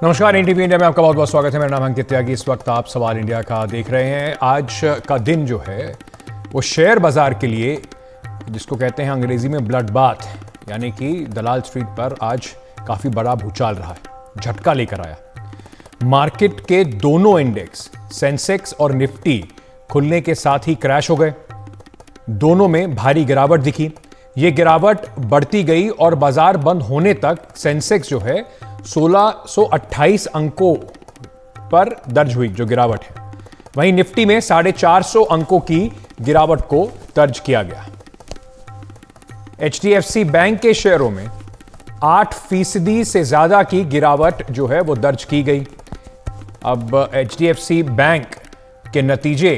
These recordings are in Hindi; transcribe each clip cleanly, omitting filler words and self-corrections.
नमस्कार, एनटीवी इंडिया में आपका बहुत बहुत स्वागत है। मेरा नाम अंकित त्यागी। इस वक्त आप सवाल इंडिया का देख रहे हैं। आज का दिन जो है वो शेयर बाजार के लिए, जिसको कहते हैं अंग्रेजी में ब्लड बाथ, यानी कि दलाल स्ट्रीट पर आज काफी बड़ा भूचाल रहा है, झटका लेकर आया। मार्केट के दोनों इंडेक्स सेंसेक्स और निफ्टी खुलने के साथ ही क्रैश हो गए। दोनों में भारी गिरावट दिखी। ये गिरावट बढ़ती गई और बाजार बंद होने तक सेंसेक्स जो है 1628 अंकों पर दर्ज हुई जो गिरावट है। वहीं निफ्टी में 450 अंकों की गिरावट को दर्ज किया गया। एचडीएफसी बैंक के शेयरों में 8% से ज्यादा की गिरावट जो है वो दर्ज की गई। अब एचडीएफसी बैंक के नतीजे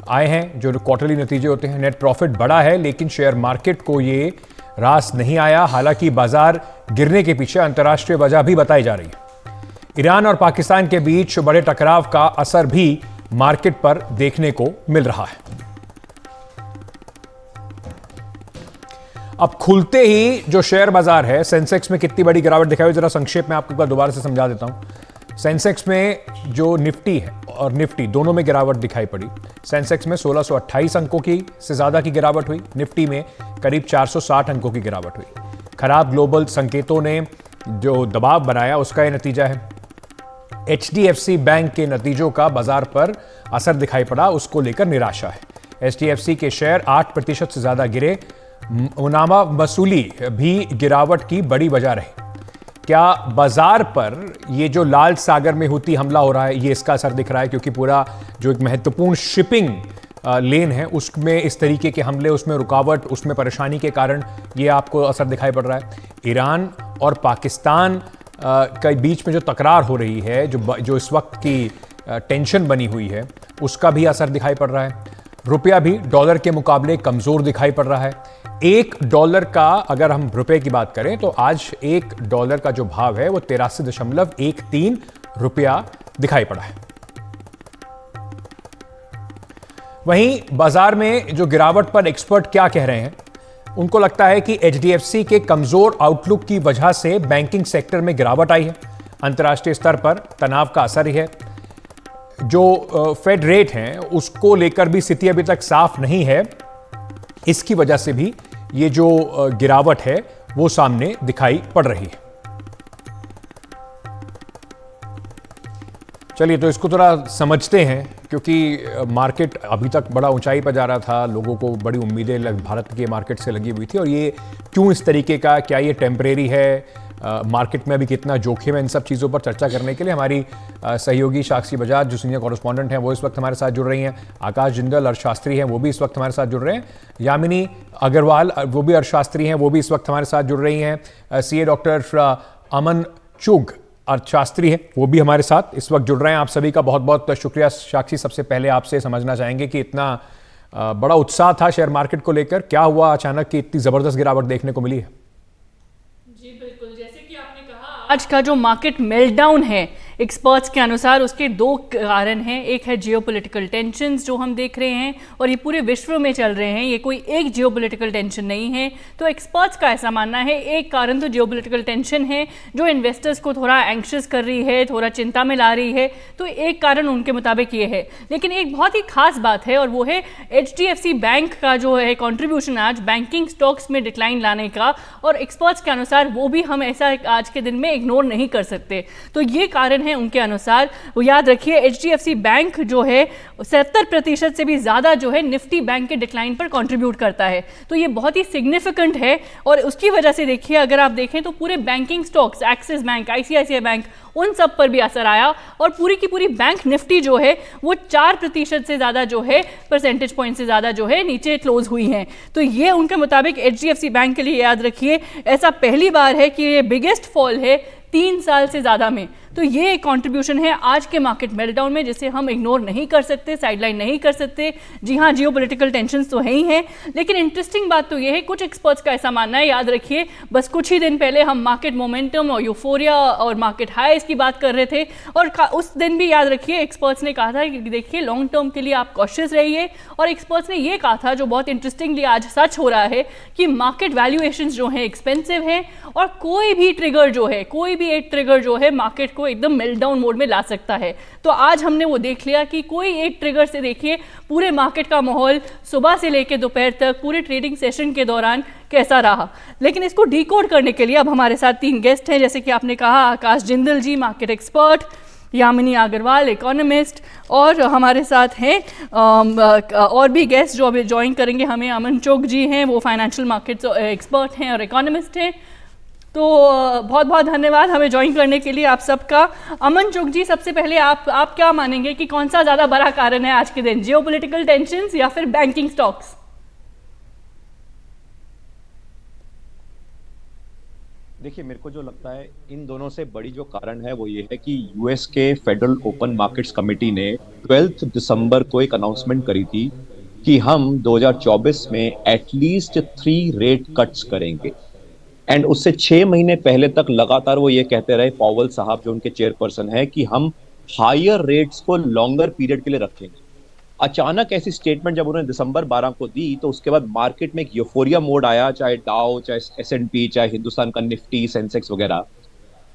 आए हैं, जो क्वार्टरली नतीजे होते हैं। नेट प्रॉफिट बढ़ा है, लेकिन शेयर मार्केट को ये रास नहीं आया। हालांकि बाजार गिरने के पीछे अंतर्राष्ट्रीय वजह भी बताई जा रही है। ईरान और पाकिस्तान के बीच बड़े टकराव का असर भी मार्केट पर देखने को मिल रहा है। अब खुलते ही जो शेयर बाजार है, सेंसेक्स में कितनी बड़ी गिरावट दिखाई, जरा संक्षेप में आपको एक बार दोबारा से समझा देता हूं। सेंसेक्स में जो निफ्टी है और निफ्टी दोनों में गिरावट दिखाई पड़ी। सेंसेक्स में 1628 अंकों की से ज्यादा की गिरावट हुई। निफ्टी में करीब 460 अंकों की गिरावट हुई। खराब ग्लोबल संकेतों ने जो दबाव बनाया, उसका यह नतीजा है। एचडीएफसी बैंक के नतीजों का बाजार पर असर दिखाई पड़ा, उसको लेकर निराशा है। एचडीएफसी के शेयर 8% से ज्यादा गिरे। मुनाफा वसूली भी गिरावट की बड़ी वजह रही। क्या बाजार पर ये जो लाल सागर में हुती हमला हो रहा है, ये इसका असर दिख रहा है? क्योंकि पूरा जो एक महत्वपूर्ण शिपिंग लेन है, उसमें इस तरीके के हमले, उसमें रुकावट, उसमें परेशानी के कारण ये आपको असर दिखाई पड़ रहा है। ईरान और पाकिस्तान के बीच में जो तकरार हो रही है, जो इस वक्त की टेंशन बनी हुई है, उसका भी असर दिखाई पड़ रहा है। रुपया भी डॉलर के मुकाबले कमजोर दिखाई पड़ रहा है। $1 का अगर हम रुपए की बात करें तो आज $1 का जो भाव है वो 83.13 रुपया दिखाई पड़ा है। वहीं बाजार में जो गिरावट पर एक्सपर्ट क्या कह रहे हैं, उनको लगता है कि एचडीएफसी के कमजोर आउटलुक की वजह से बैंकिंग सेक्टर में गिरावट आई है। अंतर्राष्ट्रीय स्तर पर तनाव का असर ही है। जो फेड रेट है उसको लेकर भी स्थिति अभी तक साफ नहीं है। इसकी वजह से भी ये जो गिरावट है वो सामने दिखाई पड़ रही है। चलिए तो इसको थोड़ा समझते हैं, क्योंकि मार्केट अभी तक बड़ा ऊंचाई पर जा रहा था। लोगों को बड़ी उम्मीदें भारत के मार्केट से लगी हुई थी, और ये क्यों इस तरीके का, क्या ये टेम्परेरी है, मार्केट में अभी कितना जोखिम है, इन सब चीज़ों पर चर्चा करने के लिए हमारी सहयोगी साक्षी बजाज, जो सीनियर कॉरेस्पॉन्डेंट हैं, वो इस वक्त हमारे साथ जुड़ रही हैं। आकाश जिंदल अर्थशास्त्री हैं, वो भी इस वक्त हमारे साथ जुड़ रहे हैं। यामिनी अग्रवाल, वो भी अर्थशास्त्री हैं, वो भी इस वक्त हमारे साथ जुड़ रही हैं। सीए डॉक्टर अमन चुग अर्थशास्त्री हैं, वो भी हमारे साथ इस वक्त जुड़ रहे हैं। आप सभी का बहुत बहुत शुक्रिया। साक्षी, सबसे पहले आपसे समझना चाहेंगे कि इतना बड़ा उत्साह था शेयर मार्केट को लेकर, क्या हुआ अचानक कि इतनी जबरदस्त गिरावट देखने को मिली है? जी बिल्कुल, जैसे कि आपने कहा, आज का जो मार्केट मेल्टडाउन है, एक्सपर्ट्स के अनुसार उसके दो कारण हैं। एक है जियोपॉलिटिकल टेंशन्स जो हम देख रहे हैं, और ये पूरे विश्व में चल रहे हैं, ये कोई एक जियोपॉलिटिकल टेंशन नहीं है। तो एक्सपर्ट्स का ऐसा मानना है एक कारण तो जियोपॉलिटिकल टेंशन है, जो इन्वेस्टर्स को थोड़ा एंक्शियस कर रही है, थोड़ा चिंता में ला रही है। तो एक कारण उनके मुताबिक ये है। लेकिन एक बहुत ही खास बात है, और वो है एचडीएफसी बैंक का जो है कॉन्ट्रीब्यूशन आज बैंकिंग स्टॉक्स में डिक्लाइन लाने का, और एक्सपर्ट्स के अनुसार वो भी हम ऐसा आज के दिन में इग्नोर नहीं कर सकते। तो ये कारण उनके अनुसार। वो याद रखिए, एचडीएफसी बैंक जो है 70% से भी ज्यादा जो है निफ्टी बैंक के डिक्लाइन पर कंट्रीब्यूट करता है। तो ये बहुत ही सिग्निफिकेंट है, और उसकी वजह से देखिए, अगर आप देखें तो पूरे banking stocks, axis bank, ICICI bank, उन सब पर भी असर आया, और पूरी की पूरी बैंक निफ्टी जो है वो 4% से ज्यादा जो है, परसेंटेज पॉइंट से ज्यादा जो है नीचे क्लोज हुई हैं। तो ये उनके मुताबिक एचडीएफसी बैंक के लिए, याद रखिए, ऐसा पहली बार है कि ये बिगेस्ट फॉल है 3 साल से ज्यादा में। तो ये एक कंट्रीब्यूशन है आज के मार्केट मेल्टडाउन में, जिसे हम इग्नोर नहीं कर सकते, साइडलाइन नहीं कर सकते। जी हाँ, जियोपॉलिटिकल टेंशन्स तो है ही हैं, लेकिन इंटरेस्टिंग बात तो ये है, कुछ एक्सपर्ट्स का ऐसा मानना है, याद रखिए, बस कुछ ही दिन पहले हम मार्केट मोमेंटम और यूफोरिया और मार्केट हाईज की बात कर रहे थे, और उस दिन भी याद रखिए एक्सपर्ट्स ने कहा था कि देखिए लॉन्ग टर्म के लिए आप कॉशियस रहिए। और एक्सपर्ट्स ने ये कहा था, जो बहुत इंटरेस्टिंगली आज सच हो रहा है, कि मार्केट वैल्यूएशंस जो हैं एक्सपेंसिव हैं, और कोई भी ट्रिगर जो है, कोई भी एक ट्रिगर जो है मार्केट को एकदम मेल्टडाउन मोड में ला सकता है। तो आज हमने वो देख लिया कि कोई एक ट्रिगर से देखिए पूरे मार्केट का माहौल सुबह से लेकर दोपहर तक पूरे ट्रेडिंग सेशन के दौरान कैसा रहा। लेकिन इसको डिकोड करने के लिए अब हमारे साथ 3 गेस्ट हैं, जैसे कि आपने कहा Akash Jindal ji market expert, Yamini Agarwal economist, और हमारे साथ हैं और भी गेस्ट जो अभी ज्वाइन करेंगे हमें। अमन चोक जी हैं, वो फाइनेंशियल मार्केट्स एक्सपर्ट हैं और इकोनॉमिस्ट हैं। तो बहुत बहुत धन्यवाद हमें ज्वाइन करने के लिए आप सबका। अमन चोक जी, सबसे पहले आप क्या मानेंगे कि कौन सा ज़्यादा बड़ा कारण है आज के दिन, जियोपॉलिटिकल टेंशंस या फिर बैंकिंग स्टॉक्स? देखिए, मेरे को जो लगता है इन दोनों से बड़ी जो कारण है वो ये है कि यूएस के फेडरल ओपन मार्केट्स कमेटी ने 12 दिसंबर को एक अनाउंसमेंट करी थी कि हम 2024 में एटलीस्ट 3 रेट कट्स करेंगे। एंड उससे 6 महीने पहले तक लगातार वो ये कहते रहे, पॉवल साहब जो उनके चेयरपर्सन है, कि हम हायर रेट्स को लॉन्गर पीरियड के लिए रखेंगे। अचानक ऐसी स्टेटमेंट जब उन्होंने दिसंबर 12 को दी तो उसके बाद मार्केट में एक यूफोरिया मोड आया, चाहे डाउ, चाहे एस&पी, चाहे हिंदुस्तान का निफ्टी, सेंसेक्स वगैरह।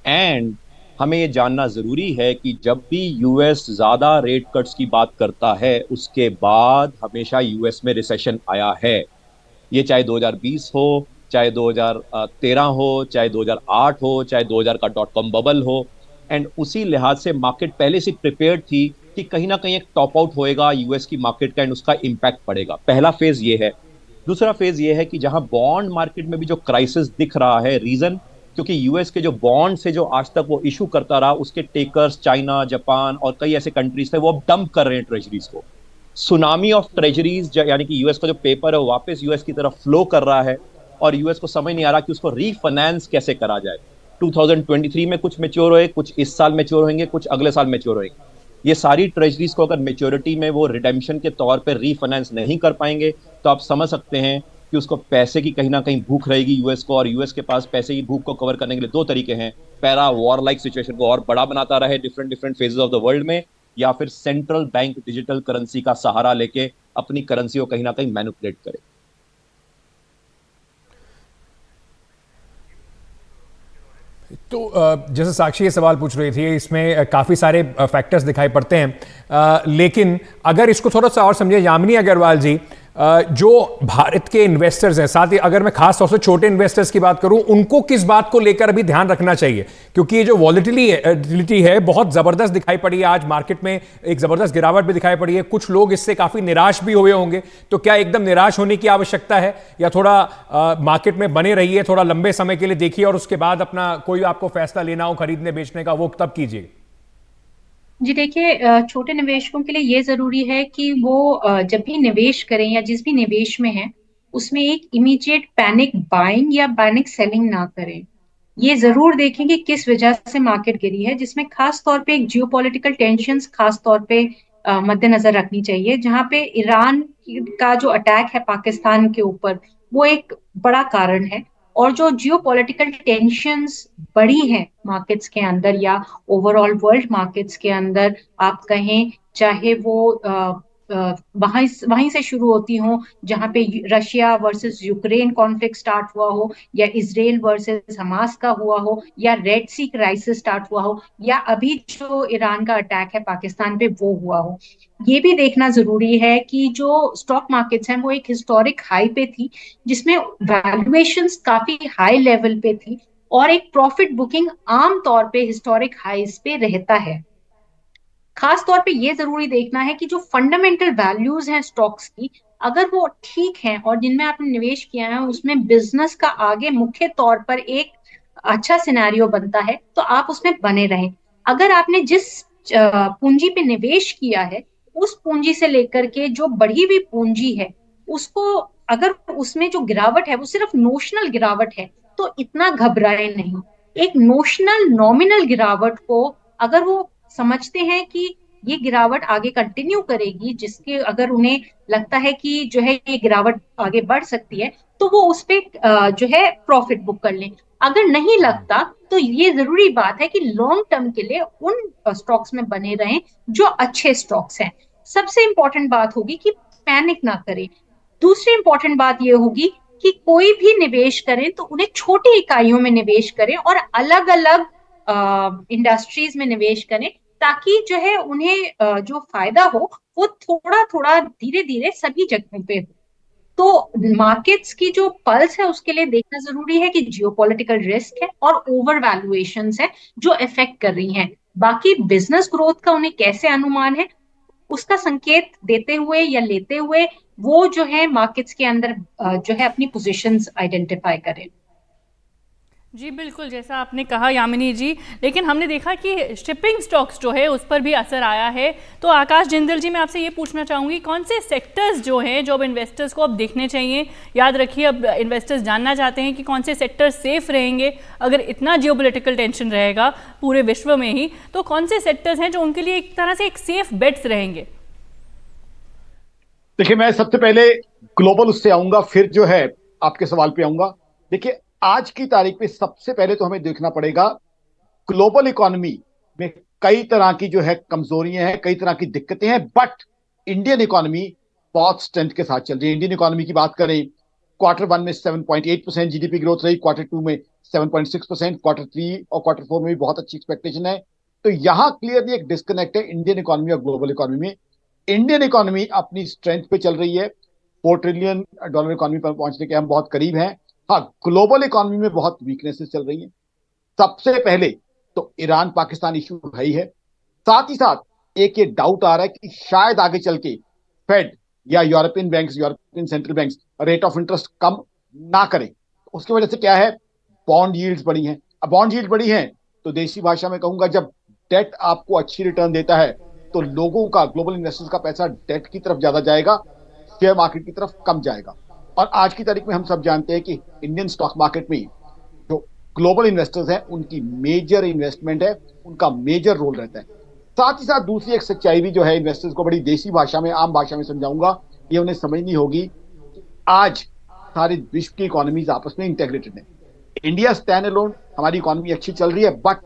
एंड हमें ये जानना जरूरी है कि जब भी यूएस ज्यादा रेट कट्स की बात करता है उसके बाद हमेशा यूएस में रिसेशन आया है। ये चाहे 2020 हो, चाहे 2013 हो, चाहे 2008 हो, चाहे 2000 का .com बबल हो। एंड उसी लिहाज से मार्केट पहले से प्रिपेयर्ड थी कि कहीं ना कहीं एक टॉप आउट होएगा यूएस की मार्केट का एंड उसका इंपैक्ट पड़ेगा। पहला फेज ये है। दूसरा फेज ये है कि जहां बॉन्ड मार्केट में भी जो क्राइसिस दिख रहा है, रीजन क्योंकि यूएस के जो बॉन्ड से जो आज तक वो इशू करता रहा, उसके टेकर्स चाइना, जापान और कई ऐसे कंट्रीज थे, वो अब डंप कर रहे हैं ट्रेजरीज को। सुनामी ऑफ ट्रेजरीज, यानी कि यूएस का जो पेपर है वो वापस यूएस की तरफ फ्लो कर रहा है और यूएस को समझ नहीं आ रहा कि उसको रीफाइनेंस कैसे करा जाए। 2023 में कुछ मेच्योर हुए, कुछ इस साल मेच्योर होंगे, कुछ अगले साल मेच्योर होंगे। ये सारी ट्रेजरीज को अगर मेच्योरिटी में वो रिडेम्पशन के तौर पे रीफाइनेंस नहीं कर पाएंगे तो आप समझ सकते हैं कि उसको पैसे की कहीं ना कहीं भूख रहेगी यूएस को। और यूएस के पास पैसे की भूख को कवर करने के लिए 2 तरीके हैं, पैरा वॉर लाइक सिचुएशन को और बड़ा बनाता रहे different different phases of the world में, या फिर सेंट्रल बैंक डिजिटल करेंसी का सहारा लेके अपनी करेंसी को कहीं ना कहीं मैनिपुलेट करे। तो जैसे साक्षी ये सवाल पूछ रही थी, इसमें काफ़ी सारे फैक्टर्स दिखाई पड़ते हैं, लेकिन अगर इसको थोड़ा सा और समझे यामिनी अग्रवाल जी, जो भारत के इन्वेस्टर्स हैं, साथ ही अगर मैं खास तौर से छोटे इन्वेस्टर्स की बात करूं, उनको किस बात को लेकर अभी ध्यान रखना चाहिए? क्योंकि ये जो वॉलेटिलिटी है बहुत जबरदस्त दिखाई पड़ी है आज मार्केट में, एक जबरदस्त गिरावट भी दिखाई पड़ी है। कुछ लोग इससे काफी निराश भी हुए होंगे, तो क्या एकदम निराश होने की आवश्यकता है या थोड़ा मार्केट में बने रहिए, थोड़ा लंबे समय के लिए देखिए और उसके बाद अपना कोई आपको फैसला लेना हो खरीदने बेचने का, वो तब कीजिए? जी देखिए, छोटे निवेशकों के लिए ये जरूरी है कि वो जब भी निवेश करें या जिस भी निवेश में है उसमें एक इमीडिएट पैनिक बाइंग या पैनिक सेलिंग ना करें। ये जरूर देखें कि किस वजह से मार्केट गिरी है, जिसमें खास तौर पे एक जियोपॉलिटिकल टेंशंस खास तौर पे मद्देनजर रखनी चाहिए। जहां पे ईरान का जो अटैक है पाकिस्तान के ऊपर, वो एक बड़ा कारण है। और जो जियोपॉलिटिकल टेंशंस बढ़ी हैं मार्केट्स के अंदर या ओवरऑल वर्ल्ड मार्केट्स के अंदर, आप कहें चाहे वो वहीं से शुरू होती हो जहां पे Russia versus Ukraine conflict start हुआ हो, या इजराइल वर्सेस हमास का हुआ हो, या रेड सी क्राइसिस स्टार्ट हुआ हो, या अभी जो ईरान का अटैक है पाकिस्तान पे वो हुआ हो। ये भी देखना जरूरी है कि जो स्टॉक मार्केट्स हैं वो एक हिस्टोरिक हाई पे थी, जिसमें वैल्यूएशंस काफी हाई लेवल पे थी, और एक प्रॉफिट बुकिंग आम तौर पे हिस्टोरिक हाईज पे रहता है। खास तौर पे ये जरूरी देखना है कि जो फंडामेंटल वैल्यूज हैं स्टॉक्स की, अगर वो ठीक हैं और जिनमें आपने निवेश किया है उसमें बिजनेस का आगे मुख्य तौर पर एक अच्छा सिनेरियो बनता है, तो आप उसमें बने रहें। अगर आपने जिस पूंजी पे निवेश किया है उस पूंजी से लेकर के जो बढ़ी हुई पूंजी है उसको, अगर उसमें जो गिरावट है वो सिर्फ नोशनल गिरावट है तो इतना घबराए नहीं। एक नोशनल नॉमिनल गिरावट को अगर वो समझते हैं कि ये गिरावट आगे कंटिन्यू करेगी, जिसके अगर उन्हें लगता है कि जो है ये गिरावट आगे बढ़ सकती है, तो वो उस पे जो है प्रॉफिट बुक कर लें। अगर नहीं लगता तो ये जरूरी बात है कि लॉन्ग टर्म के लिए उन स्टॉक्स में बने रहें जो अच्छे स्टॉक्स हैं। सबसे इंपॉर्टेंट बात होगी कि पैनिक ना करें। दूसरी इंपॉर्टेंट बात ये होगी कि कोई भी निवेश करें तो उन्हें छोटी इकाइयों में निवेश करें और अलग अलग इंडस्ट्रीज में निवेश करें, ताकि जो है उन्हें जो फायदा हो वो थोड़ा थोड़ा धीरे धीरे सभी जगहों पे हो। तो मार्केट्स की जो पल्स है उसके लिए देखना जरूरी है कि जियोपॉलिटिकल रिस्क है और ओवर वैल्यूएशंस है जो इफेक्ट कर रही हैं। बाकी बिजनेस ग्रोथ का उन्हें कैसे अनुमान है, उसका संकेत देते हुए या लेते हुए वो जो है मार्केट्स के अंदर जो है अपनी पोजीशंस आइडेंटिफाई करें। जी बिल्कुल, जैसा आपने कहा यामिनी जी, लेकिन हमने देखा कि शिपिंग स्टॉक्स जो है उस पर भी असर आया है। तो आकाश जिंदल जी, मैं आपसे ये पूछना चाहूँगी, कौन से सेक्टर्स जो हैं जो अब इन्वेस्टर्स को अब देखने चाहिए? याद रखिए, अब इन्वेस्टर्स जानना चाहते हैं कि कौन से सेक्टर्स सेफ रहेंगे अगर इतना जियोपॉलिटिकल टेंशन रहेगा पूरे विश्व में ही, तो कौन से सेक्टर्स हैं जो उनके लिए एक तरह से एक सेफ बेट्स रहेंगे? देखिए, मैं सबसे पहले ग्लोबल उससे आऊंगा, फिर जो है आपके सवाल पे आऊंगा। देखिए, आज की तारीख में सबसे पहले तो हमें देखना पड़ेगा ग्लोबल इकोनॉमी में कई तरह की जो है कमजोरियां हैं, कई तरह की दिक्कतें हैं, बट इंडियन इकोनॉमी बहुत स्ट्रेंथ के साथ चल रही है। इंडियन इकोनॉमी की बात करें, क्वार्टर वन में 7.8% जीडीपी ग्रोथ रही, क्वार्टर टू में 7.6%, क्वार्टर थ्री और क्वार्टर फोर में भी बहुत अच्छी एक्सपेक्टेशन है। तो यहां क्लियरली एक डिस्कनेक्ट है इंडियन इकोनॉमी और ग्लोबल इकोनॉमी में। इंडियन इकोनॉमी अपनी स्ट्रेंथ पे चल रही है, $4 ट्रिलियन इकोनॉमी पर पहुंचने के हम बहुत करीब हैं। हाँ, ग्लोबल इकोनॉमी में बहुत वीकनेसेस चल रही हैं। सबसे पहले तो ईरान पाकिस्तान इशू है ही है, साथ ही साथ एक ये डाउट आ रहा है कि शायद आगे चल के फेड या European banks, European central banks rate of interest कम ना करें। उसकी वजह से क्या है, बॉन्ड यील्ड्स बढ़ी हैं। अब बॉन्ड यील्ड बढ़ी हैं तो देसी भाषा में कहूंगा, जब डेट आपको अच्छी रिटर्न देता है तो लोगों का, ग्लोबल इन्वेस्टर्स का पैसा डेट की तरफ ज्यादा जाएगा, शेयर मार्केट की तरफ कम जाएगा। और आज की तारीख में हम सब जानते हैं कि इंडियन स्टॉक मार्केट में जो ग्लोबल इन्वेस्टर्स हैं उनकी मेजर इन्वेस्टमेंट है, उनका मेजर रोल रहता है। साथ ही साथ दूसरी एक सच्चाई भी जो है, इन्वेस्टर्स को बड़ी देसी भाषा में, आम भाषा में समझाऊंगा, ये उन्हें समझनी होगी। आज सारे विश्व की इकोनॉमीज आपस में इंटेग्रेटेड है। इंडिया स्टैंड अलोन, हमारी इकोनॉमी अच्छी चल रही है, बट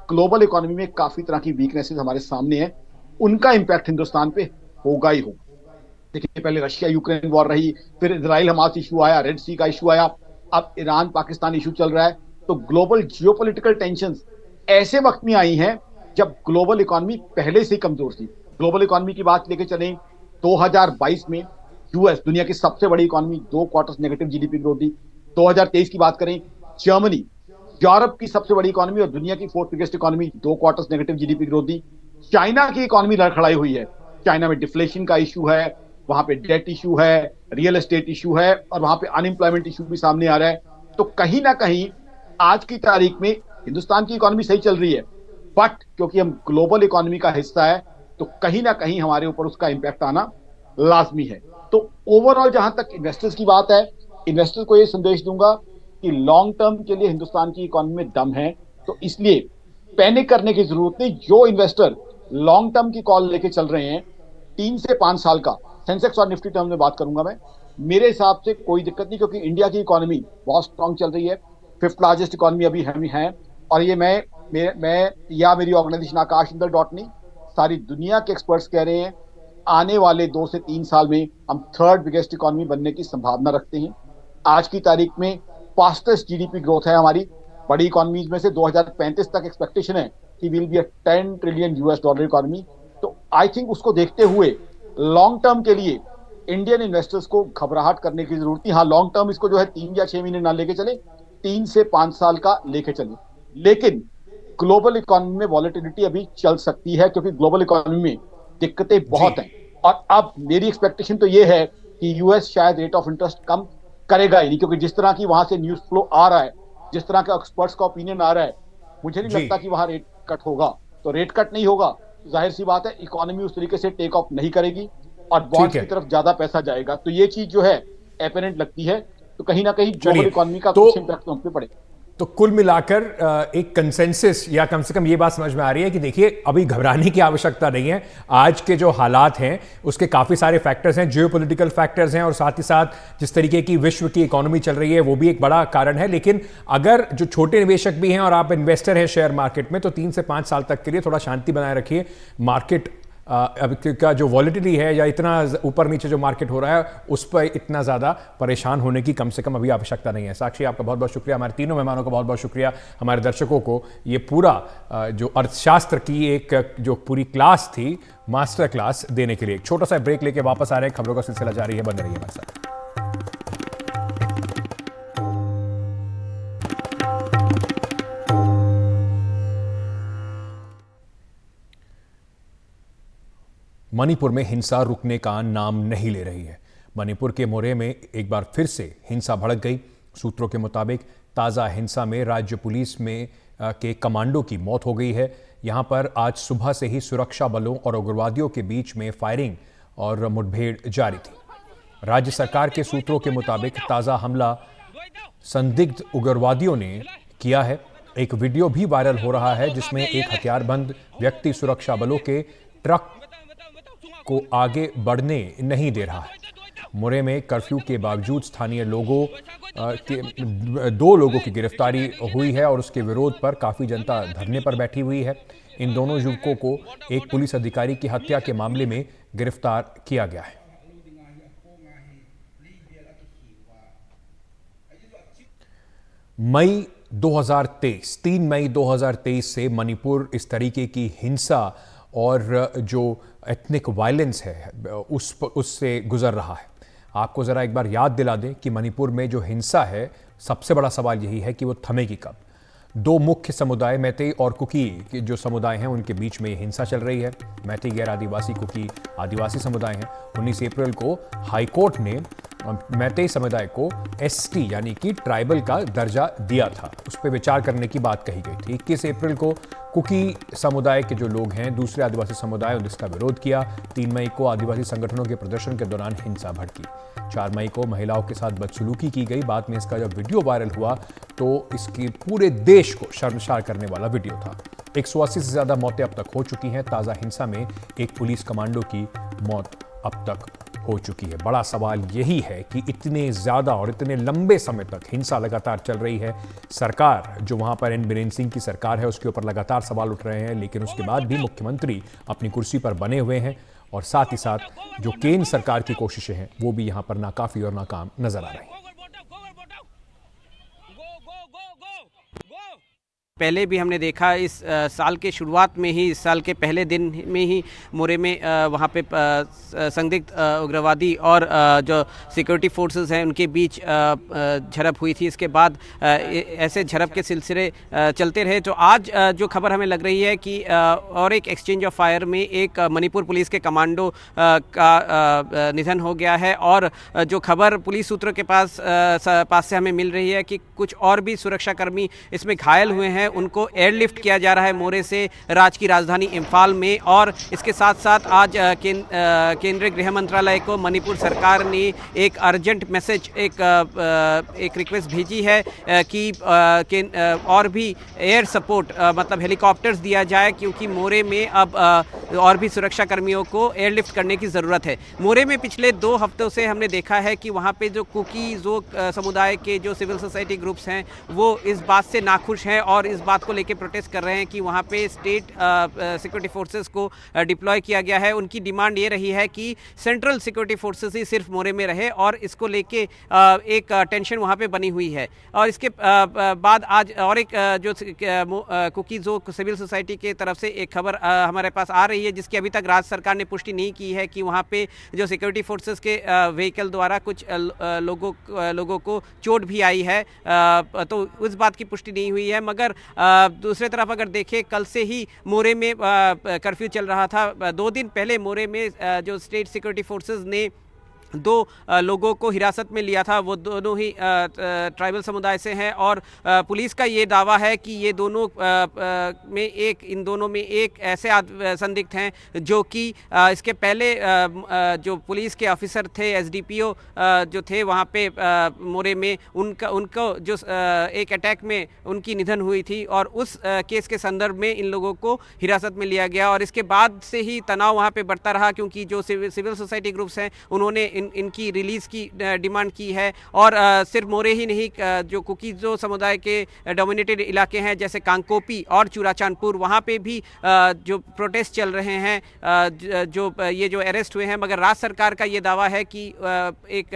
ग्लोबल इकोनॉमी में काफी तरह की वीकनेसेस हमारे सामने हैं, उनका इंपैक्ट हिंदुस्तान पे होगा ही होगा। देखिए, पहले रशिया यूक्रेन वॉर रही, फिर इजराइल हमास इशू आया, रेड सी का इशू आया, अब ईरान पाकिस्तान इशू चल रहा है। तो ग्लोबल जियोपॉलिटिकल टेंशंस ऐसे वक्त में आई हैं जब ग्लोबल इकोनॉमी पहले से ही कमजोर थी। ग्लोबल इकोनॉमी की बात लेके चलें, 2022 में यूएस, दुनिया की सबसे बड़ी economy, 2 quarters negative GDP growth दी। 2023 की बात करें, जर्मनी, यूरोप की सबसे बड़ी इकोनॉमी और दुनिया की 4th biggest economy, 2 quarters negative GDP growth दी। चाइना की इकोनॉमी लड़खड़ाई हुई है, चाइना में डिफ्लेशन का इशू है, वहां पे डेट इशू है, रियल एस्टेट इशू है, और वहां पे अनएम्प्लॉयमेंट इशू भी सामने आ रहा है। तो कहीं ना कहीं आज की तारीख में हिंदुस्तान की इकोनॉमी सही चल रही है, बट क्योंकि हम ग्लोबल इकोनॉमी का हिस्सा है तो कहीं ना कहीं हमारे ऊपर उसका इंपैक्ट आना लाजमी है। तो ओवरऑल जहां तक इन्वेस्टर्स की बात है, इन्वेस्टर्स को यह संदेश दूंगा कि लॉन्ग टर्म के लिए हिंदुस्तान की इकोनॉमी में दम है, तो इसलिए पैनिक करने की जरूरत नहीं। जो इन्वेस्टर लॉन्ग टर्म की कॉल लेके चल रहे हैं, 3 से 5 साल का, सेंसेक्स और निफ्टी टर्म में बात करूंगा मैं, मेरे हिसाब से कोई दिक्कत नहीं, क्योंकि इंडिया की इकोनॉमी बहुत स्ट्रांग चल रही है, 5th लार्जेस्ट इकोनॉमी अभी हम है। और ये मैं या मेरी ऑर्गेनाइजेशन आकाश जिंदल डॉट नहीं, सारी दुनिया के एक्सपर्ट्स कह रहे हैं, आने वाले 2 से 3 साल में हम 3rd बिगेस्ट इकोनॉमी बनने की संभावना रखते हैं। आज की तारीख में फास्टेस्ट जीडीपी ग्रोथ है हमारी बड़ी इकोनॉमीज में से। 2035 तक एक्सपेक्टेशन है कि will be a $10 trillion economy. तो आई थिंक उसको देखते हुए लॉन्ग टर्म के लिए इंडियन इन्वेस्टर्स को घबराहट करने की जरूरत नहीं। हाँ, लॉन्ग टर्म इसको जो है 3 या 6 महीने ना लेके चले, 3 से 5 साल का लेके चले, लेकिन ग्लोबल इकोनॉमी में वॉलेटिलिटी अभी चल सकती है, क्योंकि ग्लोबल इकोनॉमी में दिक्कतें बहुत हैं। और अब मेरी एक्सपेक्टेशन तो ये है कि यूएस शायद रेट ऑफ इंटरेस्ट कम करेगा ही नहीं, क्योंकि जिस तरह की वहां से न्यूज फ्लो आ रहा है, जिस तरह का एक्सपर्ट्स का ओपिनियन आ रहा है, मुझे नहीं लगता कि वहां रेट कट होगा। तो रेट कट नहीं होगा, जाहिर सी बात है इकोनॉमी उस तरीके से टेक ऑफ नहीं करेगी और बॉन्ड्स की तरफ ज्यादा पैसा जाएगा। तो ये चीज जो है एपरेंट लगती है। तो कहीं ना कहीं ग्लोबल इकोनॉमी का कुछ इंपैक्ट हम पे पड़ेगा। तो कुल मिलाकर एक कंसेंसस या कम से कम ये बात समझ में आ रही है कि देखिए, अभी घबराने की आवश्यकता नहीं है। आज के जो हालात हैं उसके काफ़ी सारे फैक्टर्स हैं, जियोपॉलिटिकल फैक्टर्स हैं, और साथ ही साथ जिस तरीके की विश्व की इकोनॉमी चल रही है वो भी एक बड़ा कारण है। लेकिन अगर जो छोटे निवेशक भी हैं और आप इन्वेस्टर हैं शेयर मार्केट में, तो 3 से 5 साल तक के लिए थोड़ा शांति बनाए रखिए। मार्केट अब का जो वॉलिटिलिटी है या इतना ऊपर नीचे जो मार्केट हो रहा है उस पर इतना ज़्यादा परेशान होने की कम से कम अभी आवश्यकता नहीं है। साक्षी, आपका बहुत बहुत शुक्रिया, हमारे तीनों मेहमानों का बहुत बहुत शुक्रिया, हमारे दर्शकों को ये पूरा जो अर्थशास्त्र की एक जो पूरी क्लास थी, मास्टर क्लास देने के लिए। एक छोटा सा ब्रेक लेके वापस आ रहे हैं, खबरों का सिलसिला जारी है, बने रहिए हमारे साथ। मणिपुर में हिंसा रुकने का नाम नहीं ले रही है। मणिपुर के मोरे में एक बार फिर से हिंसा भड़क गई। सूत्रों के मुताबिक ताज़ा हिंसा में राज्य पुलिस में के कमांडो की मौत हो गई है। यहां पर आज सुबह से ही सुरक्षा बलों और उग्रवादियों के बीच में फायरिंग और मुठभेड़ जारी थी। राज्य सरकार के सूत्रों के मुताबिक ताज़ा हमला संदिग्ध उग्रवादियों ने किया है। एक वीडियो भी वायरल हो रहा है जिसमें एक हथियारबंद व्यक्ति सुरक्षा बलों के ट्रक को आगे बढ़ने नहीं दे रहा है। मुरे में कर्फ्यू के बावजूद स्थानीय लोगों के 2 लोगों की गिरफ्तारी हुई है और उसके विरोध पर काफी जनता धरने पर बैठी हुई है। इन दोनों युवकों को एक पुलिस अधिकारी की हत्या के मामले में गिरफ्तार किया गया है। मई 2023 3 मई 2023 से मणिपुर इस तरीके की हिंसा और जो एथनिक वायलेंस है उससे गुजर रहा है। आपको ज़रा एक बार याद दिला दें कि मणिपुर में जो हिंसा है, सबसे बड़ा सवाल यही है कि वो थमेगी कब। 2 मुख्य समुदाय मैतेई और कुकी के जो समुदाय हैं उनके बीच में हिंसा चल रही है। मैतेई गैर आदिवासी, कुकी आदिवासी समुदाय हैं। 19 अप्रैल को हाईकोर्ट ने मैतेई समुदाय को एसटी यानी कि ट्राइबल का दर्जा दिया था, उस पर विचार करने की बात कही गई थी। 21 अप्रैल को कुकी समुदाय के जो लोग हैं, दूसरे आदिवासी समुदाय, ने इसका विरोध किया। 3 मई को आदिवासी संगठनों के प्रदर्शन के दौरान हिंसा भड़की। 4 मई को महिलाओं के साथ बदसलूकी की गई। बाद में इसका जब वीडियो वायरल हुआ तो इसकी पूरे देश को शर्मसार करने वाला वीडियो था। 180 से ज्यादा मौतें अब तक हो चुकी हैं। ताज़ा हिंसा में एक पुलिस कमांडो की मौत अब तक हो चुकी है। बड़ा सवाल यही है कि इतने ज़्यादा और इतने लंबे समय तक हिंसा लगातार चल रही है। सरकार जो वहाँ पर एन बीरेन सिंह की सरकार है उसके ऊपर लगातार सवाल उठ रहे हैं, लेकिन उसके बाद भी मुख्यमंत्री अपनी कुर्सी पर बने हुए हैं और साथ ही साथ जो केंद्र सरकार की कोशिशें हैं वो भी यहाँ पर नाकाफी और नाकाम नजर आ रही हैं। पहले भी हमने देखा इस साल के शुरुआत में ही, इस साल के पहले दिन में ही मोरे में वहाँ पे संदिग्ध उग्रवादी और जो सिक्योरिटी फोर्सेस हैं उनके बीच झड़प हुई थी। इसके बाद ऐसे झड़प के सिलसिले चलते रहे। तो आज जो खबर हमें लग रही है कि और एक एक्सचेंज ऑफ फायर में एक मणिपुर पुलिस के कमांडो का निधन हो गया है। और जो खबर पुलिस सूत्रों के पास से हमें मिल रही है कि कुछ और भी सुरक्षाकर्मी इसमें घायल हुए हैं, उनको एयरलिफ्ट किया जा रहा है मोरे से राज्य की राजधानी इम्फाल में। और इसके साथ साथ आज केंद्रीय गृह मंत्रालय को मणिपुर सरकार ने एक अर्जेंट मैसेज, एक रिक्वेस्ट भेजी है कि और भी एयर सपोर्ट मतलब हेलीकॉप्टर्स दिया जाए, क्योंकि मोरे में अब और भी सुरक्षा कर्मियों को एयरलिफ्ट करने की ज़रूरत है। मोरे में पिछले 2 हफ्तों से हमने देखा है कि वहाँ पे जो कुकी समुदाय के जो सिविल सोसाइटी ग्रुप्स हैं वो इस बात से नाखुश हैं और इस बात को लेकर प्रोटेस्ट कर रहे हैं कि वहाँ पे स्टेट सिक्योरिटी फोर्सेस को डिप्लॉय किया गया है। उनकी डिमांड ये रही है कि सेंट्रल सिक्योरिटी फोर्सेस ही सिर्फ मोरे में रहे और इसको लेके एक टेंशन वहाँ पे बनी हुई है। और इसके बाद आज और एक जो कुकीज़ो सिविल सोसाइटी के तरफ से एक खबर हमारे पास आ रही है, जिसकी अभी तक राज्य सरकार ने पुष्टि नहीं की है कि वहाँ पे जो सिक्योरिटी फोर्सेस के व्हीकल द्वारा कुछ लोगों को चोट भी आई है। तो उस बात की पुष्टि नहीं हुई है। मगर दूसरी तरफ अगर देखें, कल से ही मोरे में कर्फ्यू चल रहा था। 2 दिन पहले मोरे में जो स्टेट सिक्योरिटी फोर्सेस ने 2 लोगों को हिरासत में लिया था, वो दोनों ही ट्राइबल समुदाय से हैं। और पुलिस का ये दावा है कि ये दोनों इन दोनों में एक ऐसे संदिग्ध हैं जो कि इसके पहले जो पुलिस के ऑफिसर थे, एसडीपीओ जो थे वहाँ पे मोरे में, उनको जो एक अटैक में उनकी निधन हुई थी और उस केस के संदर्भ में इन लोगों को हिरासत में लिया गया। और इसके बाद से ही तनाव वहाँ पे बढ़ता रहा, क्योंकि जो सिविल सोसाइटी ग्रुप्स हैं उन्होंने इनकी रिलीज़ की डिमांड की है। और सिर्फ मोरे ही नहीं, जो कुकीज़ो समुदाय के डोमिनेटेड इलाके हैं जैसे कांकोपी और चूराचांदपुर, वहाँ पे भी जो प्रोटेस्ट चल रहे हैं, जो ये जो अरेस्ट हुए हैं, मगर राज्य सरकार का ये दावा है कि एक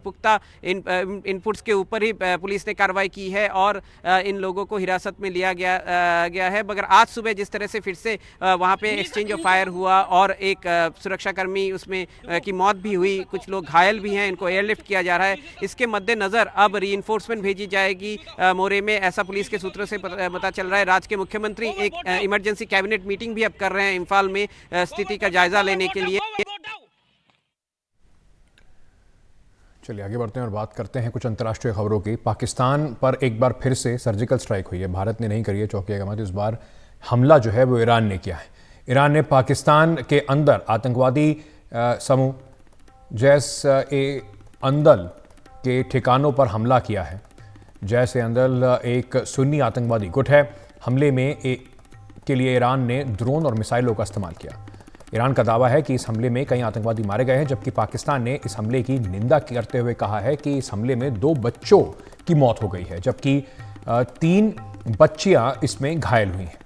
पुख्ता इनपुट्स के ऊपर ही पुलिस ने कार्रवाई की है और इन लोगों को हिरासत में लिया गया है। मगर आज सुबह जिस तरह से फिर से वहाँ पे एक्सचेंज ऑफ फायर हुआ और एक सुरक्षाकर्मी उसमें की मौत भी हुई, कुछ लोग घायल भी हैं, इनको एयरलिफ्ट किया जा रहा है। इसके मद्देनज़र अब रीइंफोर्समेंट भेजी जाएगी मोरे में, ऐसा पुलिस के सूत्रों से पता चल रहा है। राज्य के मुख्यमंत्री एक इमरजेंसी कैबिनेट मीटिंग भी अब कर रहे हैं इम्फाल में स्थिति का जायजा लेने के लिए। चलिए आगे बढ़ते हैं और बात करते हैं कुछ अंतर्राष्ट्रीय खबरों की। पाकिस्तान पर एक बार फिर से सर्जिकल स्ट्राइक हुई है। भारत ने नहीं करी है चौकी अहमद, इस बार हमला जो है वो ईरान ने किया है। ईरान ने पाकिस्तान के अंदर आतंकवादी समूह जैश ए अंदल के ठिकानों पर हमला किया है। जैश ए अंदल एक सुन्नी आतंकवादी गुट है। हमले में के लिए ईरान ने ड्रोन और मिसाइलों का इस्तेमाल किया। ईरान का दावा है कि इस हमले में कई आतंकवादी मारे गए हैं, जबकि पाकिस्तान ने इस हमले की निंदा करते हुए कहा है कि इस हमले में 2 बच्चों की मौत हो गई है, जबकि 3 बच्चियां इसमें घायल हुई हैं।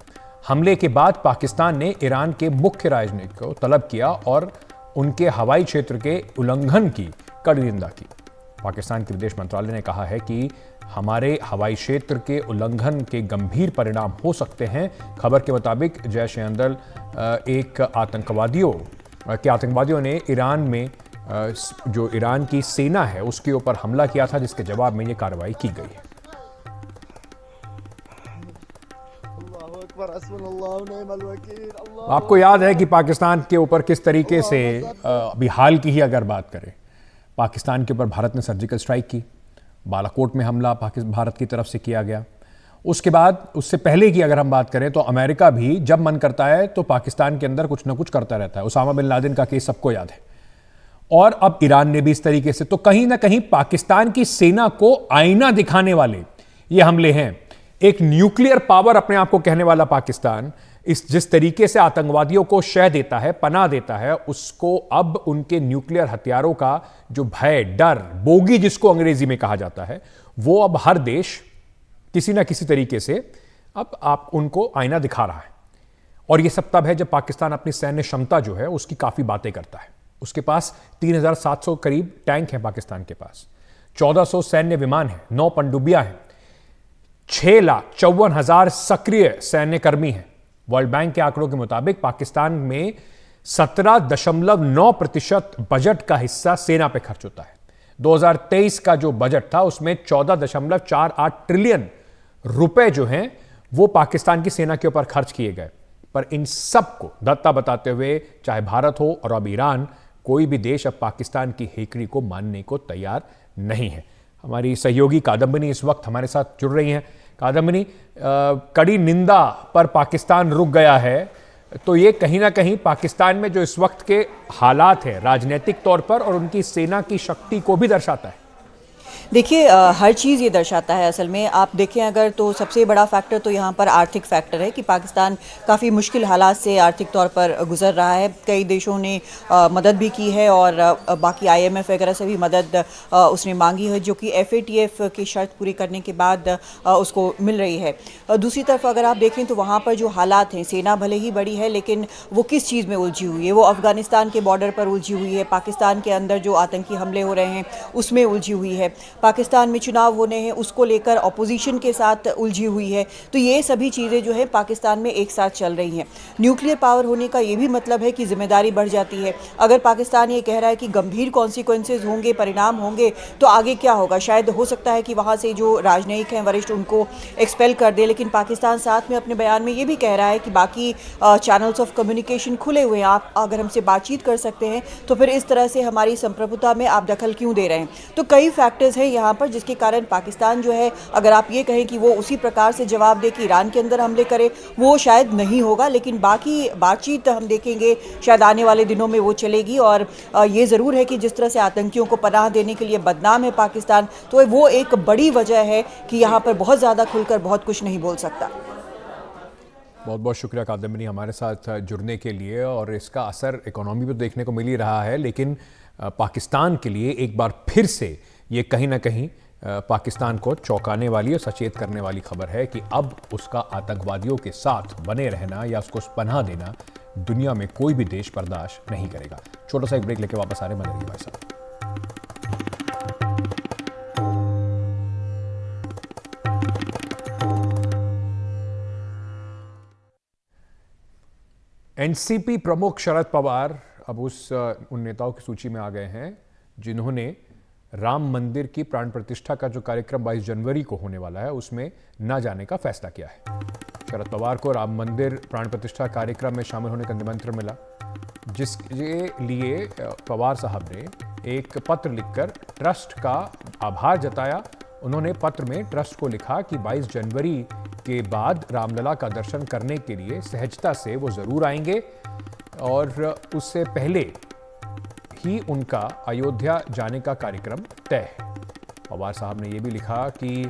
हमले के बाद पाकिस्तान ने ईरान के मुख्य राजनयिक को तलब किया और उनके हवाई क्षेत्र के उल्लंघन की कड़ी निंदा की। पाकिस्तान के विदेश मंत्रालय ने कहा है कि हमारे हवाई क्षेत्र के उल्लंघन के गंभीर परिणाम हो सकते हैं। खबर के मुताबिक जैश ए अंदल एक आतंकवादियों ने ईरान में जो ईरान की सेना है उसके ऊपर हमला किया था, जिसके जवाब में ये कार्रवाई की गई है। आपको याद है कि पाकिस्तान के ऊपर किस तरीके से, अभी हाल की ही अगर बात करें, पाकिस्तान के ऊपर भारत ने सर्जिकल स्ट्राइक की। बालाकोट में हमला भारत की तरफ से किया गया। उसके बाद, उससे पहले की अगर हम बात करें तो अमेरिका भी जब मन करता है तो पाकिस्तान के अंदर कुछ ना कुछ करता रहता है। उसामा बिन लादेन का केस सबको याद है। और अब ईरान ने भी इस तरीके से, तो कहीं ना कहीं पाकिस्तान की सेना को आईना दिखाने वाले ये हमले हैं। एक न्यूक्लियर पावर अपने आप को कहने वाला पाकिस्तान जिस तरीके से आतंकवादियों को शह देता है, पनाह देता है, उसको अब उनके न्यूक्लियर हथियारों का जो भय, डर, बोगी जिसको अंग्रेजी में कहा जाता है, वो अब हर देश किसी ना किसी तरीके से अब आप उनको आईना दिखा रहा है। और ये सब तब है जब पाकिस्तान अपनी सैन्य क्षमता जो है उसकी काफी बातें करता है। उसके पास 3700 करीब टैंक हैं पाकिस्तान के पास, 1400 सैन्य विमान हैं, 9 पनडुब्बियां हैं, 6,54,000 सक्रिय सैन्य कर्मी हैं। वर्ल्ड बैंक के आंकड़ों के मुताबिक पाकिस्तान में 17.9% बजट का हिस्सा सेना पे खर्च होता है। 2023 का जो बजट था उसमें 14.48 ट्रिलियन रुपए जो हैं वो पाकिस्तान की सेना के ऊपर खर्च किए गए। पर इन सबको दत्ता बताते हुए चाहे भारत हो और अब ईरान, कोई भी देश अब पाकिस्तान की हेकड़ी को मानने को तैयार नहीं है। हमारी सहयोगी कादम्बिनी इस वक्त हमारे साथ जुड़ रही हैं। कादम्बिनी, कड़ी निंदा पर पाकिस्तान रुक गया है, तो ये कहीं ना कहीं पाकिस्तान में जो इस वक्त के हालात हैं राजनीतिक तौर पर और उनकी सेना की शक्ति को भी दर्शाता है। देखिए, हर चीज़ ये दर्शाता है। असल में आप देखें अगर, तो सबसे बड़ा फैक्टर तो यहाँ पर आर्थिक फैक्टर है कि पाकिस्तान काफ़ी मुश्किल हालात से आर्थिक तौर पर गुजर रहा है। कई देशों ने मदद भी की है और बाकी IMF वगैरह से भी मदद उसने मांगी है, जो कि FATF की शर्त पूरी करने के बाद उसको मिल रही है। दूसरी तरफ अगर आप देखें तो वहाँ पर जो हालात हैं, सेना भले ही बड़ी है लेकिन वो किस चीज़ में उलझी हुई है? वो अफ़गानिस्तान के बॉर्डर पर उलझी हुई है, पाकिस्तान के अंदर जो आतंकी हमले हो रहे हैं उसमें उलझी हुई है, पाकिस्तान में चुनाव होने हैं उसको लेकर अपोजिशन के साथ उलझी हुई है। तो ये सभी चीज़ें जो है पाकिस्तान में एक साथ चल रही हैं। न्यूक्लियर पावर होने का ये भी मतलब है कि जिम्मेदारी बढ़ जाती है। अगर पाकिस्तान ये कह रहा है कि गंभीर कॉन्सिक्वेंसेज होंगे, परिणाम होंगे, तो आगे क्या होगा? शायद हो सकता है कि वहाँ से जो राजनयिक हैं वरिष्ठ उनको एक्सपेल कर दे। लेकिन पाकिस्तान साथ में अपने बयान में ये भी कह रहा है कि बाकी चैनल्स ऑफ कम्युनिकेशन खुले हुए हैं, आप अगर हमसे बातचीत कर सकते हैं तो फिर इस तरह से हमारी संप्रभुता में आप दखल क्यों दे रहे हैं? तो कई फैक्टर्स हैं यहाँ पर जिसके कारण पाकिस्तान जो है, अगर आप ये कहें कि वो उसी प्रकार से जवाब दे कि ईरान के अंदर हमले करे, वो शायद नहीं होगा। लेकिन बाकी बातचीत हम देखेंगे शायद आने वाले दिनों में वो चलेगी। और ये ज़रूर है कि जिस तरह से आतंकियों को पनाह देने के लिए बदनाम है पाकिस्तान, तो वो एक बड़ी वजह है कि यहाँ पर बहुत ज़्यादा खुलकर बहुत कुछ नहीं बोल सकता। बहुत बहुत शुक्रिया कादम्बिनी हमारे साथ जुड़ने के लिए। और इसका असर इकोनॉमी पर देखने को मिल ही रहा है, लेकिन पाकिस्तान के लिए एक बार फिर से ये कहीं ना कहीं पाकिस्तान को चौंकाने वाली और सचेत करने वाली खबर है कि अब उसका आतंकवादियों के साथ बने रहना या उसको पनाह देना दुनिया में कोई भी देश बर्दाश्त नहीं करेगा। छोटा सा एक ब्रेक लेके वापस आ रहे हैं मदरी भाई साहब। एनसीपी प्रमुख शरद पवार अब उन नेताओं की सूची में आ गए हैं जिन्होंने राम मंदिर की प्राण प्रतिष्ठा का जो कार्यक्रम 22 जनवरी को होने वाला है उसमें न जाने का फैसला किया है। शरद पवार को राम मंदिर प्राण प्रतिष्ठा कार्यक्रम में शामिल होने का निमंत्रण मिला, जिसके लिए पवार साहब ने एक पत्र लिखकर ट्रस्ट का आभार जताया। उन्होंने पत्र में ट्रस्ट को लिखा कि 22 जनवरी के बाद रामलला का दर्शन करने के लिए सहजता से वो जरूर आएंगे और उससे पहले ही उनका अयोध्या जाने का कार्यक्रम तय है। पवार साहब ने यह भी लिखा कि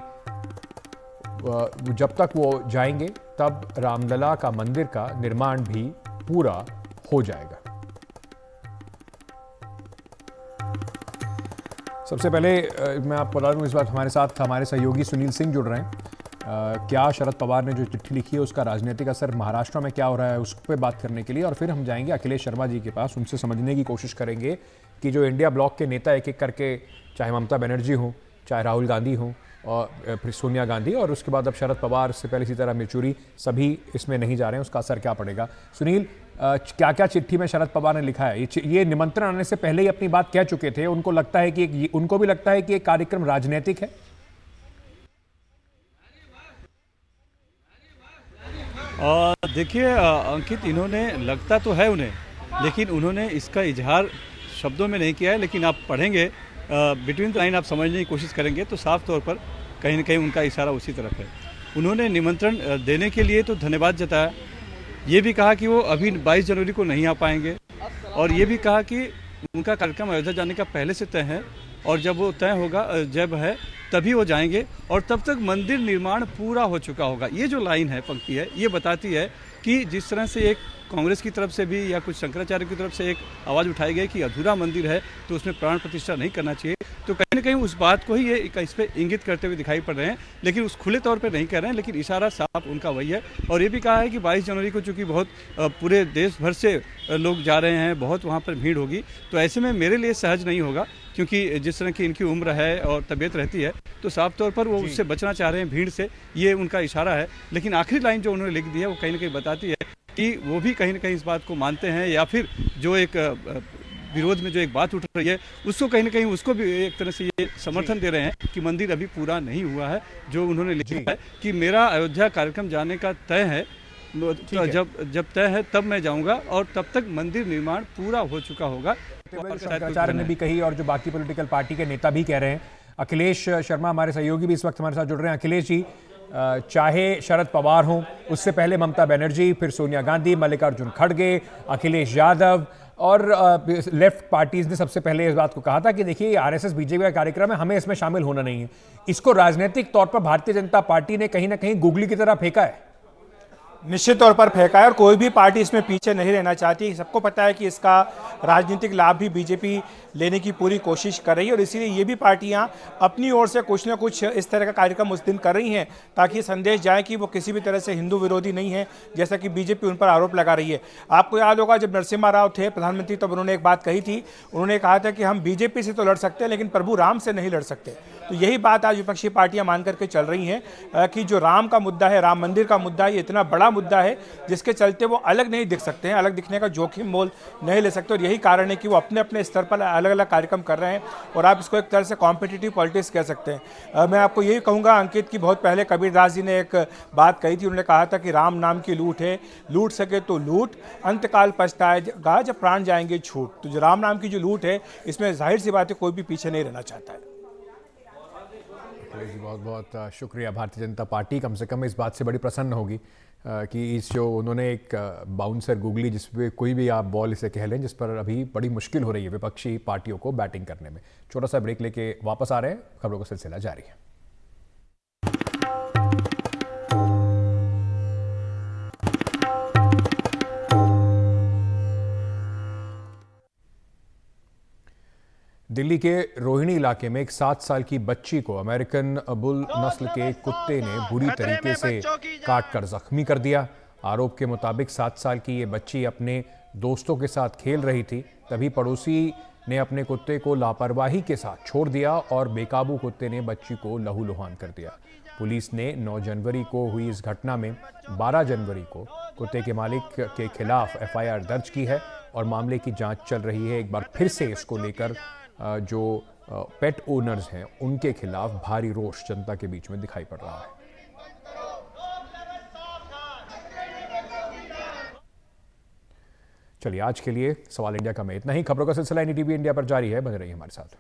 जब तक वो जाएंगे तब रामलला का मंदिर का निर्माण भी पूरा हो जाएगा। सबसे पहले मैं आपको बता दूं, इस बार हमारे साथ हमारे सहयोगी सुनील सिंह जुड़ रहे हैं। क्या शरद पवार ने जो चिट्ठी लिखी है उसका राजनीतिक असर महाराष्ट्र में क्या हो रहा है उस पर बात करने के लिए, और फिर हम जाएंगे अखिलेश शर्मा जी के पास, उनसे समझने की कोशिश करेंगे कि जो इंडिया ब्लॉक के नेता एक एक करके, चाहे ममता बनर्जी हों, चाहे राहुल गांधी हों और फिर सोनिया गांधी, और उसके बाद अब शरद पवार से पहले इसी तरह येचुरी, सभी इसमें नहीं जा रहे हैं, उसका असर क्या पड़ेगा। सुनील, क्या क्या चिट्ठी में शरद पवार ने लिखा है? ये निमंत्रण आने से पहले ही अपनी बात कह चुके थे, उनको लगता है कि उनको भी लगता है कि एक कार्यक्रम राजनीतिक है। देखिए अंकित, इन्होंने लगता तो है उन्हें, लेकिन उन्होंने इसका इजहार शब्दों में नहीं किया है। लेकिन आप पढ़ेंगे बिटवीन द लाइन, आप समझने की कोशिश करेंगे तो साफ तौर पर कहीं न कहीं उनका इशारा उसी तरफ है। उन्होंने निमंत्रण देने के लिए तो धन्यवाद जताया, ये भी कहा कि वो अभी 22 जनवरी को नहीं आ पाएंगे, और ये भी कहा कि उनका कार्यक्रम अयोध्या जाने का पहले से तय है और जब वो तय होगा, जब है तभी वो जाएंगे और तब तक मंदिर निर्माण पूरा हो चुका होगा। ये जो लाइन है, पंक्ति है, ये बताती है कि जिस तरह से एक कांग्रेस की तरफ से भी या कुछ शंकराचार्य की तरफ से एक आवाज़ उठाई गई कि अधूरा मंदिर है तो उसमें प्राण प्रतिष्ठा नहीं करना चाहिए, तो कहीं ना कहीं उस बात को ही ये इस पर इंगित करते हुए दिखाई पड़ रहे हैं, लेकिन उस खुले तौर पर नहीं कर रहे हैं, लेकिन इशारा साफ उनका वही है। और ये भी कहा है कि 22 जनवरी को चूँकि बहुत पूरे देश भर से लोग जा रहे हैं, बहुत वहाँ पर भीड़ होगी, तो ऐसे में मेरे लिए सहज नहीं होगा, क्योंकि जिस तरह की इनकी उम्र है और तबीयत रहती है, तो साफ तौर पर वो उससे बचना चाह रहे हैं, भीड़ से, ये उनका इशारा है। लेकिन आखिरी लाइन जो उन्होंने लिख दी है वो कहीं ना कहीं बताती है कि वो भी कहीं ना कहीं इस बात को मानते हैं, या फिर जो एक विरोध में जो एक बात उठ रही है उसको कहीं ना कहीं उसको भी एक तरह से ये समर्थन दे रहे हैं कि मंदिर अभी पूरा नहीं हुआ है। जो उन्होंने लिखा है कि मेरा अयोध्या कार्यक्रम जाने का तय है, तो जब तय है तब मैं जाऊंगा और तब तक मंदिर निर्माण पूरा हो चुका होगा। शंकराचार्य ने भी कही और जो बाकी पॉलिटिकल पार्टी के नेता भी कह रहे हैं। अखिलेश शर्मा हमारे सहयोगी भी इस वक्त हमारे साथ जुड़ रहे हैं। अखिलेश जी, चाहे शरद पवार हों, उससे पहले ममता बनर्जी, फिर सोनिया गांधी, मल्लिकार्जुन खड़गे, अखिलेश यादव और लेफ्ट पार्टीज ने सबसे पहले इस बात को कहा था कि देखिए ये आरएसएस बीजेपी का कार्यक्रम है, हमें इसमें शामिल होना नहीं है। इसको राजनीतिक तौर पर भारतीय जनता पार्टी ने कहीं ना कहीं गुगली की तरह फेंका है। निश्चित तौर पर फेंका है और कोई भी पार्टी इसमें पीछे नहीं रहना चाहती। सबको पता है कि इसका राजनीतिक लाभ भी बीजेपी लेने की पूरी कोशिश कर रही है और इसीलिए ये भी पार्टियां अपनी ओर से कुछ ना कुछ इस तरह का कार्यक्रम उस दिन कर रही हैं ताकि संदेश जाए कि वो किसी भी तरह से हिंदू विरोधी नहीं है, जैसा कि बीजेपी उन पर आरोप लगा रही है। आपको याद होगा जब नरसिम्हा राव थे प्रधानमंत्री, तब उन्होंने एक बात कही थी, उन्होंने कहा था कि हम बीजेपी से तो लड़ सकते हैं लेकिन प्रभु राम से नहीं लड़ सकते। तो यही बात आज विपक्षी पार्टियां मान करके चल रही हैं कि जो राम का मुद्दा है, राम मंदिर का मुद्दा है, ये इतना बड़ा मुद्दा है जिसके चलते वो अलग नहीं दिख सकते हैं, अलग दिखने का जोखिम मोल नहीं ले सकते। और यही कारण है कि वो अपने अपने स्तर पर अलग अलग कार्यक्रम कर रहे हैं और आप इसको एक तरह से कॉम्पिटिटिव पॉलिटिक्स कह सकते हैं। मैं आपको यही कहूँगा अंकित की बहुत पहले कबीरदास जी ने एक बात कही थी, उन्होंने कहा था कि राम नाम की लूट है, लूट सके तो लूट, अंतकाल पछताएगा जब प्राण जाएंगे छूट। तो जो राम नाम की जो लूट है, इसमें जाहिर सी बात है कोई भी पीछे नहीं रहना चाहता है। जी बहुत बहुत शुक्रिया। भारतीय जनता पार्टी कम से कम इस बात से बड़ी प्रसन्न होगी कि इस जो उन्होंने एक बाउंसर गुगली, जिस पे कोई भी आप बॉल इसे कह लें, जिस पर अभी बड़ी मुश्किल हो रही है विपक्षी पार्टियों को बैटिंग करने में। छोटा सा ब्रेक लेके वापस आ रहे हैं, खबरों का सिलसिला जारी है। दिल्ली के रोहिणी इलाके में एक 7 साल की बच्ची को अमेरिकन बुल नस्ल के कुत्ते ने बुरी तरीके से काट कर जख्मी कर दिया। आरोप के मुताबिक 7 साल की ये बच्ची अपने दोस्तों के साथ खेल रही थी, तभी पड़ोसी ने अपने कुत्ते को लापरवाही के साथ छोड़ दिया और बेकाबू कुत्ते ने बच्ची को लहूलुहान कर दिया। पुलिस ने 9 जनवरी को हुई इस घटना में 12 जनवरी को कुत्ते के मालिक के खिलाफ एफआईआर दर्ज की है और मामले की जांच चल रही है। एक बार फिर से इसको लेकर जो पेट ओनर्स हैं उनके खिलाफ भारी रोष जनता के बीच में दिखाई पड़ रहा है। चलिए आज के लिए सवाल इंडिया का में इतना ही। खबरों का सिलसिला एनडीटीवी इंडिया पर जारी है, बने रहिए हमारे साथ।